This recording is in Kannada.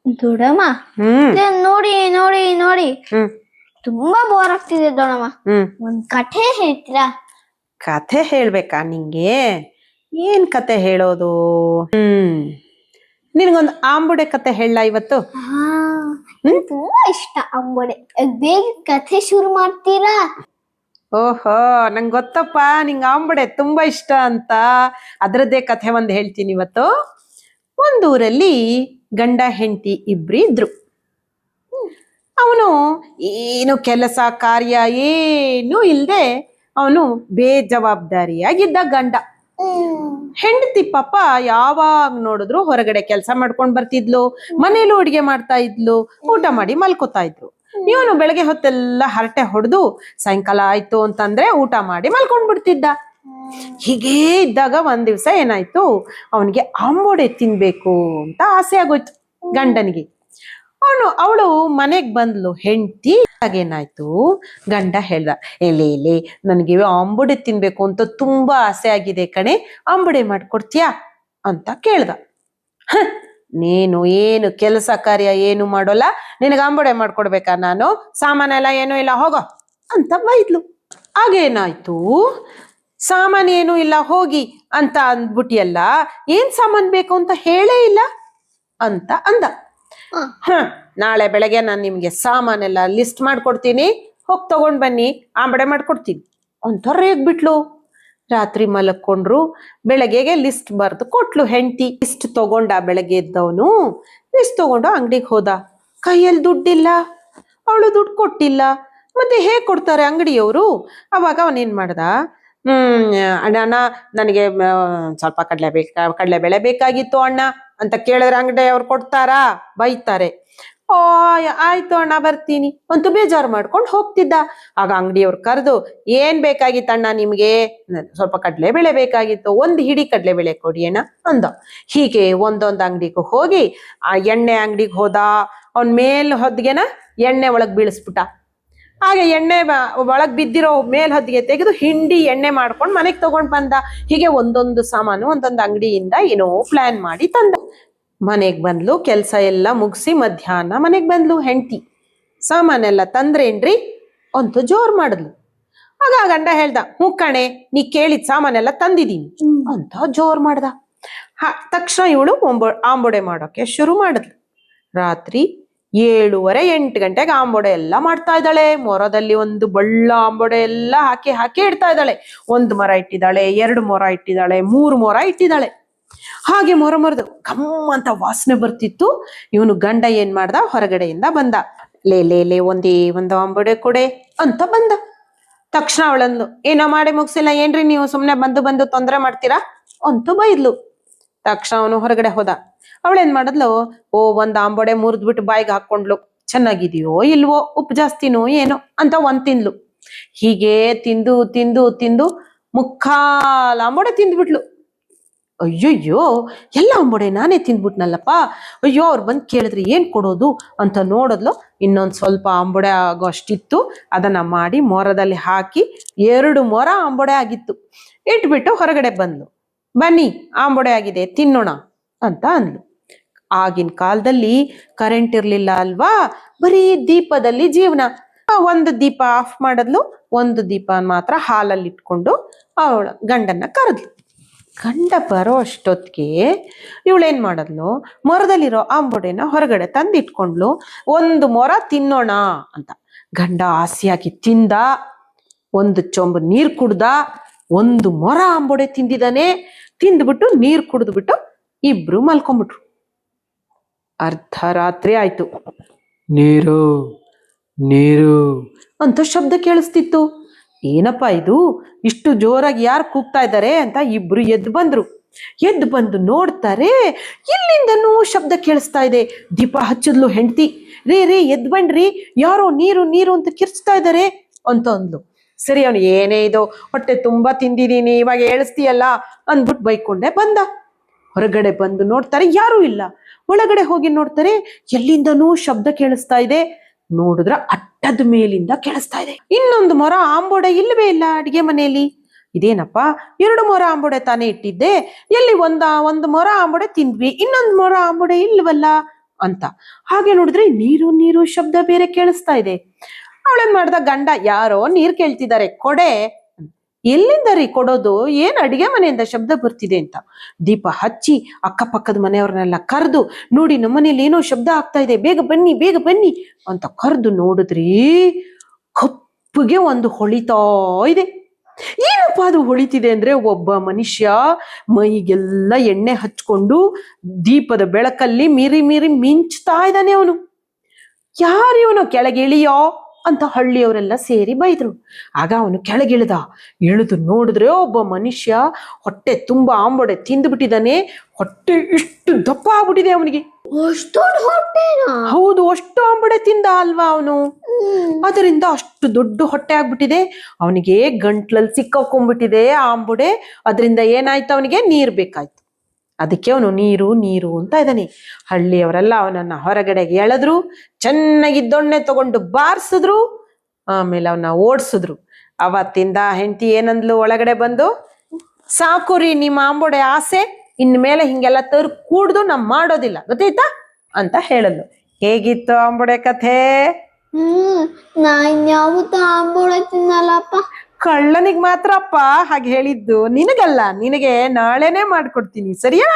ದೊಡಮ್ಮ ಹ್ಮ್ ನೋಡಿ ನೋಡಿ ನೋಡಿ ಹ್ಮ್ ತುಂಬಾ ಬೋರ್ ಆಗ್ತಿದೆ ದೊಡಮ್ಮ. ಹ್ಮ್ ಒಂದ್ ಕಥೆ ಹೇಳ್ತೀರಾ? ಕಥೆ ಹೇಳ್ಬೇಕಾ ನಿಂಗೆ? ಏನ್ ಕತೆ ಹೇಳೋದು? ನಿನಗೊಂದು ಆಂಬುಡೆ ಕತೆ ಹೇಳ ಇವತ್ತು. ಹಾ, ತುಂಬಾ ಇಷ್ಟ ಅಂಬಡೆ. ಬೇಗ ಕಥೆ ಶುರು ಮಾಡ್ತೀರಾ? ಓಹೋ, ನಂಗೆ ಗೊತ್ತಪ್ಪ ನಿಂಗೆ ಆಂಬುಡೆ ತುಂಬಾ ಇಷ್ಟ ಅಂತ. ಅದರದ್ದೇ ಕಥೆ ಒಂದು ಹೇಳ್ತೀನಿ ಇವತ್ತು. ಒಂದೂರಲ್ಲಿ ಗಂಡ ಹೆಂಡತಿ ಇಬ್ರು ಇದ್ರು. ಅವನು ಏನು ಕೆಲಸ ಕಾರ್ಯ ಏನೂ ಇಲ್ಲದೆ ಅವನು ಬೇಜವಾಬ್ದಾರಿಯಾಗಿದ್ದ ಗಂಡ. ಹೆಂಡತಿ ಪಾಪ ಯಾವಾಗ ನೋಡಿದ್ರು ಹೊರಗಡೆ ಕೆಲಸ ಮಾಡ್ಕೊಂಡ್ ಬರ್ತಿದ್ಲು, ಮನೇಲೂ ಅಡಿಗೆ ಮಾಡ್ತಾ ಇದ್ಲು, ಊಟ ಮಾಡಿ ಮಲ್ಕೋತಾ ಇದ್ರು. ಇವನು ಬೆಳಗ್ಗೆ ಹೊತ್ತೆಲ್ಲ ಹರಟೆ ಹೊಡೆದು ಸಾಯಂಕಾಲ ಆಯ್ತು ಅಂತಂದ್ರೆ ಊಟ ಮಾಡಿ ಮಲ್ಕೊಂಡ್ ಬಿಡ್ತಿದ್ದ. ಹೀಗೇ ಇದ್ದಾಗ ಒಂದ್ ದಿವ್ಸ ಏನಾಯ್ತು, ಅವನಿಗೆ ಆಂಬೊಡೆ ತಿನ್ಬೇಕು ಅಂತ ಆಸೆ ಆಗೋಯ್ತು ಗಂಡನಿಗೆ. ಅವಳು ಮನೆಗ್ ಬಂದ್ಲು ಹೆಂಡತಿ. ಏನಾಯ್ತು, ಗಂಡ ಹೇಳ್ದ, ಎಲೆ ನನಗೆ ಆಂಬುಡೆ ತಿನ್ಬೇಕು ಅಂತ ತುಂಬಾ ಆಸೆ ಆಗಿದೆ ಕಣೆ, ಆಂಬುಡೆ ಮಾಡ್ಕೊಡ್ತೀಯಾ ಅಂತ ಕೇಳ್ದ. ನೀನು ಏನು ಕೆಲಸ ಕಾರ್ಯ ಏನು ಮಾಡೋಲ್ಲ, ನಿನಗೆ ಆಂಬುಡೆ ಮಾಡ್ಕೊಡ್ಬೇಕಾ ನಾನು? ಸಾಮಾನೆಲ್ಲ ಏನೂ ಇಲ್ಲ, ಹೋಗೋ ಅಂತ ಬೈದ್ಲು. ಆಗೇನಾಯ್ತು, ಸಾಮಾನೇನು ಇಲ್ಲ ಹೋಗಿ ಅಂತ ಅಂದ್ಬಿಟ್ಟಿಯಲ್ಲ, ಏನ್ ಸಾಮಾನ್ ಬೇಕು ಅಂತ ಹೇಳೇ ಇಲ್ಲ ಅಂತ ಅಂದ. ನಾಳೆ ಬೆಳಗ್ಗೆ ನಾನು ನಿಮ್ಗೆ ಸಾಮಾನೆಲ್ಲ ಲಿಸ್ಟ್ ಮಾಡ್ಕೊಡ್ತೀನಿ, ಹೋಗಿ ತಗೊಂಡ್ ಬನ್ನಿ, ಆಂಬಡೆ ಮಾಡ್ಕೊಡ್ತೀನಿ ಅಂತ ರೇಗ್ಬಿಟ್ಲು. ರಾತ್ರಿ ಮಲಕ್ಕೊಂಡ್ರು, ಬೆಳಗ್ಗೆಗೆ ಲಿಸ್ಟ್ ಬರ್ದು ಕೊಟ್ಲು ಹೆಂಡತಿ. ಲಿಸ್ಟ್ ತಗೊಂಡ ಬೆಳಗ್ಗೆ ಎದ್ದವನು ಲಿಸ್ಟ್ ತಗೊಂಡು ಅಂಗಡಿಗೆ ಹೋದ. ಕೈಯಲ್ಲಿ ದುಡ್ಡಿಲ್ಲ, ಅವಳು ದುಡ್ಡು ಕೊಟ್ಟಿಲ್ಲ, ಮತ್ತೆ ಹೇಗ್ ಕೊಡ್ತಾರೆ ಅಂಗಡಿಯವರು? ಅವಾಗ ಅವನೇನ್ ಮಾಡ್ದ, ಅಣ್ಣ ನನಗೆ ಸ್ವಲ್ಪ ಕಡಲೆಬೇಳೆ ಬೇಕಾಗಿತ್ತು ಅಣ್ಣ ಅಂತ ಕೇಳಿದ್ರೆ ಅಂಗಡಿಯವ್ರು ಕೊಡ್ತಾರಾ? ಬೈತಾರೆ. ಓ ಆಯ್ತು ಅಣ್ಣ ಬರ್ತೀನಿ ಅಂತೂ ಬೇಜಾರು ಮಾಡ್ಕೊಂಡು ಹೋಗ್ತಿದ್ದ. ಆಗ ಅಂಗಡಿಯವ್ರು ಕರೆದು, ಏನ್ ಬೇಕಾಗಿತ್ತಣ್ಣ ನಿಮ್ಗೆ? ಸ್ವಲ್ಪ ಕಡಲೆಬೇಳೆ ಬೇಕಾಗಿತ್ತು, ಒಂದು ಹಿಡಿ ಕಡಲೆಬೇಳೆ ಕೊಡಿ ಅಣ್ಣ ಅಂದ. ಹೀಗೆ ಒಂದೊಂದು ಅಂಗಡಿಗೂ ಹೋಗಿ ಆ ಎಣ್ಣೆ ಅಂಗಡಿಗೆ ಹೋದ. ಅವನ್ ಮೇಲ್ ಹೊದ್ಗೆನ ಎಣ್ಣೆ ಒಳಗ್ ಬೀಳಿಸ್ಬಿಟ್ಟ. ಹಾಗೆ ಎಣ್ಣೆ ಒಳಗ್ ಬಿದ್ದಿರೋ ಮೇಲ್ ಹೊದ್ಗೆ ತೆಗೆದು ಹಿಂಡಿ ಎಣ್ಣೆ ಮಾಡ್ಕೊಂಡು ಮನೆಗೆ ತಗೊಂಡ್ ಬಂದ. ಹೀಗೆ ಒಂದೊಂದು ಸಾಮಾನು ಒಂದೊಂದು ಅಂಗಡಿಯಿಂದ ಏನೋ ಪ್ಲಾನ್ ಮಾಡಿ ತಂದ. ಮನೆಗ್ ಬಂದ್ಲು, ಕೆಲ್ಸ ಎಲ್ಲ ಮುಗಿಸಿ ಮಧ್ಯಾಹ್ನ ಮನೆಗ್ ಬಂದ್ಲು ಹೆಂಡತಿ. ಸಾಮಾನೆಲ್ಲ ತಂದ್ರೇನ್ರಿ ಅಂತ ಜೋರ್ ಮಾಡಿದ್ಲು. ಆಗ ಗಂಡ ಹೇಳ್ದ, ಹ್ಞೂ ಕಣೆ, ನೀ ಕೇಳಿದ ಸಾಮಾನೆಲ್ಲ ತಂದಿದ್ದೀನಿ ಅಂತ ಜೋರ್ ಮಾಡ್ದ. ತಕ್ಷಣ ಇವಳು ಆಂಬೊಡೆ ಮಾಡೋಕೆ ಶುರು ಮಾಡಿದ್ಲು. ರಾತ್ರಿ 7:30 8 ಗಂಟೆಗೆ ಆಂಬೊಡೆ ಎಲ್ಲ ಮಾಡ್ತಾ ಇದ್ದಾಳೆ. ಮೊರದಲ್ಲಿ ಒಂದು ಬಳ್ಳ ಆಂಬೊಡೆ ಎಲ್ಲ ಹಾಕಿ ಹಾಕಿ ಇಡ್ತಾ ಇದ್ದಾಳೆ. 1 ಮೊರ ಇಟ್ಟಿದ್ದಾಳೆ, 2 ಮೊರ ಇಟ್ಟಿದ್ದಾಳೆ, 3 ಮೊರ ಇಟ್ಟಿದ್ದಾಳೆ. ಹಾಗೆ ಮೊರದು ಕಮ್ಮ ಅಂತ ವಾಸನೆ ಬರ್ತಿತ್ತು. ಇವನು ಗಂಡ ಏನ್ ಮಾಡ್ದ, ಹೊರಗಡೆಯಿಂದ ಬಂದ. ಲೇ ಒಂದೇ ಒಂದು ಆಂಬೊಡೆ ಕೊಡೆ ಅಂತ ಬಂದ. ತಕ್ಷಣ ಅವಳಂದು, ಏನೋ ಮಾಡಿ ಮುಗಿಸಿಲ್ಲ ಏನ್ರಿ ನೀವು, ಸುಮ್ನೆ ಬಂದು ತೊಂದರೆ ಮಾಡ್ತೀರಾ ಅಂತೂ ಬೈದ್ಲು. ತಕ್ಷಣ ಅವನು ಹೊರಗಡೆ ಹೋದ. ಅವಳೇನ್ ಮಾಡಿದ್ಲು, ಒಂದ್ ಆಂಬೊಡೆ ಮುರಿದ್ಬಿಟ್ಟು ಬಾಯಿಗೆ ಹಾಕೊಂಡ್ಲು. ಚೆನ್ನಾಗಿದೆಯೋ ಇಲ್ವೋ, ಉಪ್ಪು ಜಾಸ್ತಿನೋ ಏನೋ ಅಂತ ಒಂದ್ ತಿಂದ್ಲು. ಹೀಗೆ ತಿಂದು ತಿಂದು ತಿಂದು ಮುಕ್ಕಾಲ್ ಆಂಬೊಡೆ ತಿಂದ್ಬಿಟ್ಲು. ಅಯ್ಯಯ್ಯೋ, ಎಲ್ಲ ಆಂಬೊಡೆ ನಾನೇ ತಿಂದ್ಬಿಟ್ನಲ್ಲಪ್ಪ, ಅಯ್ಯೋ ಅವ್ರು ಬಂದು ಕೇಳಿದ್ರೆ ಏನ್ ಕೊಡೋದು ಅಂತ ನೋಡಿದ್ಲು. ಇನ್ನೊಂದ್ ಸ್ವಲ್ಪ ಆಂಬೊಡೆ ಆಗೋ ಅಷ್ಟಿತ್ತು, ಅದನ್ನ ಮಾಡಿ ಮೊರದಲ್ಲಿ ಹಾಕಿ 2 ಮೊರ ಆಂಬೊಡೆ ಆಗಿತ್ತು ಇಟ್ಬಿಟ್ಟು ಹೊರಗಡೆ ಬಂದ್ಲು. ಬನ್ನಿ ಆಂಬೊಡೆ ಆಗಿದೆ ತಿನ್ನೋಣ ಅಂತ ಅಂದ್ಲು. ಆಗಿನ ಕಾಲದಲ್ಲಿ ಕರೆಂಟ್ ಇರ್ಲಿಲ್ಲ ಅಲ್ವಾ, ಬರೀ ದೀಪದಲ್ಲಿ ಜೀವನ. ಒಂದು ದೀಪ ಆಫ್ ಮಾಡಿದ್ಲು, ಒಂದು ದೀಪ ಮಾತ್ರ ಹಾಲಲ್ಲಿ ಇಟ್ಕೊಂಡು ಅವಳ ಗಂಡನ್ನ ಕರೆದ್ಲು. ಗಂಡ ಬರೋ ಅಷ್ಟೊತ್ತಿಗೆ ಇವಳೇನ್ ಮಾಡಿದ್ಲು, ಮೊರದಲ್ಲಿರೋ ಆಂಬೊಡೆನ ಹೊರಗಡೆ ತಂದಿಟ್ಕೊಂಡ್ಲು. 1 ಮೊರ ತಿನ್ನೋಣ ಅಂತ. ಗಂಡ ಆಸೆಯಾಗಿ ತಿಂದ, 1 ಚೊಂಬು ನೀರ್ ಕುಡ್ದ. 1 ಮೊರ ಆಂಬೊಡೆ ತಿಂದಿದ್ದಾನೆ. ತಿಂದ್ಬಿಟ್ಟು ನೀರ್ ಕುಡಿದ್ಬಿಟ್ಟು ಇಬ್ರು ಮಲ್ಕೊಂಡ್ಬಿಟ್ರು. ಅರ್ಧ ರಾತ್ರಿ ಆಯ್ತು. ನೀರು ನೀರು ಅಂತ ಶಬ್ದ ಕೇಳಿಸ್ತಿತ್ತು. ಏನಪ್ಪಾ ಇದು, ಇಷ್ಟು ಜೋರಾಗಿ ಯಾರು ಕೂಗ್ತಾ ಇದ್ದಾರೆ ಅಂತ ಇಬ್ರು ಎದ್ದು ಬಂದು ನೋಡ್ತಾರೆ, ಎಲ್ಲಿಂದನೂ ಶಬ್ದ ಕೇಳಿಸ್ತಾ ಇದೆ. ದೀಪ ಹಚ್ಚಿದ್ಲು ಹೆಂಡತಿ. ರೇ ಎದ್ದು ಬನ್ರಿ, ಯಾರೋ ನೀರು ನೀರು ಅಂತ ಕಿರ್ಚ್ತಾ ಇದ್ದಾರೆ ಅಂತ ಅಂದ್ಲು. ಸರಿ, ಅವನು ಏನೇ ಇದು, ಹೊಟ್ಟೆ ತುಂಬಾ ತಿಂದಿದ್ದೀನಿ, ಇವಾಗ ಹೇಳಿಸ್ತೀಯಲ್ಲ ಅಂದ್ಬಿಟ್ಟು ಬೈಕೊಂಡೆ ಬಂದ. ಹೊರಗಡೆ ಬಂದು ನೋಡ್ತಾರೆ, ಯಾರೂ ಇಲ್ಲ. ಒಳಗಡೆ ಹೋಗಿ ನೋಡ್ತಾರೆ, ಎಲ್ಲಿಂದನೂ ಶಬ್ದ ಕೇಳಿಸ್ತಾ ಇದೆ. ನೋಡಿದ್ರ ಅಟ್ಟದ ಮೇಲಿಂದ ಕೇಳಿಸ್ತಾ ಇದೆ. 1 ಮೊರ ಆಂಬೊಡೆ ಇಲ್ಲವೇ ಇಲ್ಲ ಅಡಿಗೆ ಮನೆಯಲ್ಲಿ. ಇದೇನಪ್ಪ, 2 ಮೊರ ಆಂಬೊಡೆ ತಾನೇ ಇಟ್ಟಿದ್ದೆ, ಎಲ್ಲಿ ಒಂದು ಮೊರ ಆಂಬೊಡೆ ತಿಂದ್ವಿ, 1 ಮೊರ ಆಂಬೊಡೆ ಇಲ್ವಲ್ಲ ಅಂತ. ಹಾಗೆ ನೋಡಿದ್ರೆ ನೀರು ನೀರು ಶಬ್ದ ಬೇರೆ ಕೇಳಿಸ್ತಾ ಇದೆ. ಅವಳೇನ್ ಮಾಡ್ದ, ಗಂಡ ಯಾರೋ ನೀರ್ ಕೇಳ್ತಿದ್ದಾರೆ ಕೊಡೆ. ಎಲ್ಲಿಂದ ರೀ ಕೊಡೋದು, ಏನ್ ಅಡಿಗೆ ಮನೆಯಿಂದ ಶಬ್ದ ಬರ್ತಿದೆ ಅಂತ ದೀಪ ಹಚ್ಚಿ ಅಕ್ಕಪಕ್ಕದ ಮನೆಯವ್ರನ್ನೆಲ್ಲ ಕರೆದು, ನೋಡಿ ನಮ್ಮನೇಲಿ ಏನೋ ಶಬ್ದ ಆಗ್ತಾ ಇದೆ, ಬೇಗ ಬನ್ನಿ ಬೇಗ ಬನ್ನಿ ಅಂತ ಕರೆದು ನೋಡಿದ್ರಿ, ಕಪ್ಪಗೆ ಒಂದು ಹೊಳಿತಾ ಇದೆ. ಏನಪ್ಪ ಅದು ಹೊಳಿತಿದೆ ಅಂದ್ರೆ, ಒಬ್ಬ ಮನುಷ್ಯ ಮೈಗೆಲ್ಲ ಎಣ್ಣೆ ಹಚ್ಕೊಂಡು ದೀಪದ ಬೆಳಕಲ್ಲಿ ಮೀರಿ ಮೀರಿ ಮಿಂಚ್ತಾ ಇದ್ದಾನೆ. ಅವನು ಯಾರು, ಇವನು ಕೆಳಗಿಳಿಯೋ ಅಂತ ಹಳ್ಳಿಯವರೆಲ್ಲ ಸೇರಿ ಬೈದ್ರು. ಆಗ ಅವನು ಕೆಳಗಿಳಿದ. ಇಳಿದು ನೋಡಿದ್ರೆ ಒಬ್ಬ ಮನುಷ್ಯ ಹೊಟ್ಟೆ ತುಂಬಾ ಆಂಬೊಡೆ ತಿಂದ್ಬಿಟ್ಟಿದ್ದಾನೆ. ಹೊಟ್ಟೆ ಇಷ್ಟು ದಪ್ಪ ಆಗ್ಬಿಟ್ಟಿದೆ ಅವನಿಗೆ. ಅಷ್ಟೊಂದು ಹೊಟ್ಟೆನಾ? ಹೌದು, ಅಷ್ಟು ಆಂಬೊಡೆ ತಿಂದ ಅಲ್ವಾ ಅವನು. ಅದರಿಂದ ಅಷ್ಟು ದೊಡ್ಡ ಹೊಟ್ಟೆ ಆಗ್ಬಿಟ್ಟಿದೆ ಅವನಿಗೆ. ಗಂಟ್ಲಲ್ಲಿ ಸಿಕ್ಕಾಕೊಂಡ್ಬಿಟ್ಟಿದೆ ಆಂಬೊಡೆ. ಅದರಿಂದ ಏನಾಯ್ತು, ಅವನಿಗೆ ನೀರ್ ಬೇಕಾಯ್ತು. ಅದಕ್ಕೆ ಅವನು ನೀರು ನೀರು ಅಂತ ಇದ್ದಾನೆ. ಹಳ್ಳಿಯವರೆಲ್ಲ ಅವನನ್ನ ಹೊರಗಡೆಗೆ ಎಳೆದ್ರು, ಚೆನ್ನಾಗಿ ದೊಣ್ಣೆ ತಗೊಂಡು ಬಾರಿಸಿದ್ರು, ಆಮೇಲೆ ಅವನ್ನ ಓಡಿಸಿದ್ರು. ಅವತ್ತಿಂದ ಹೆಂಡತಿ ಏನಂದ್ಲು, ಒಳಗಡೆ ಬಂದು, ಸಾಕು ರೀ ನಿಮ್ಮ ಆಂಬೊಡೆ ಆಸೆ, ಇನ್ಮೇಲೆ ಹಿಂಗೆಲ್ಲ ತರು ಕೂಡ್ದು ನಾ ಮಾಡೋದಿಲ್ಲ, ಗೊತ್ತಾಯ್ತಾ ಅಂತ ಹೇಳಲು. ಹೇಗಿತ್ತು ಆಂಬೊಡೆ ಕಥೆ? ನಾ ಇನ್ಯಾವತ್ತೂ ಆಂಬೊಡೆ ತಿನ್ನಲ್ಲಪ್ಪ. ಕಳ್ಳನಿಗೆ ಮಾತ್ರ ಅಪ್ಪ ಹಾಗೆ ಹೇಳಿದ್ದು, ನಿನಗಲ್ಲ, ನಿನಗೆ ನಾಳೆನೆ ಮಾಡ್ಕೊಡ್ತೀನಿ, ಸರಿಯಾ?